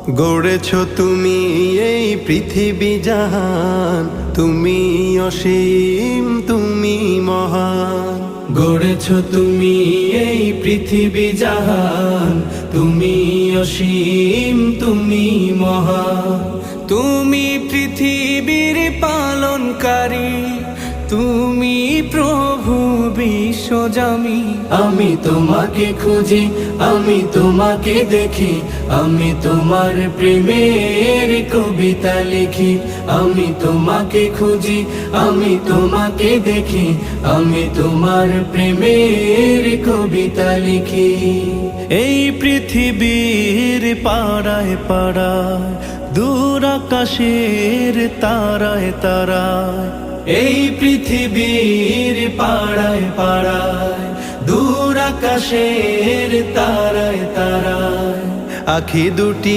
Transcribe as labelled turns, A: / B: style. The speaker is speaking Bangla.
A: গড়েছ তুমি এই পৃথিবী জাহান, তুমি অসীম তুমি মহান।
B: গড়েছ তুমি এই পৃথিবী জাহান, তুমি অসীম তুমি মহান। তুমি পৃথিবীর পালনকারী, তুমি প্রভু বিশ্বজামি। আমি তোমাকে খুঁজি, আমি তোমাকে দেখি, আমি তোমার প্রেমের কবিতা লিখি। আমি তোমাকে খুঁজি, আমি তোমাকে দেখি, আমি তোমার প্রেমের কবিতা লিখি। এই পৃথিবীর পাড়ায় পাড়ায়, দূর আকাশের তারায় তারায়, এই পৃথিবীর পাড়ায় পাড়ায়, দূর আকাশের তারায় তারায়,
A: আখি দুটি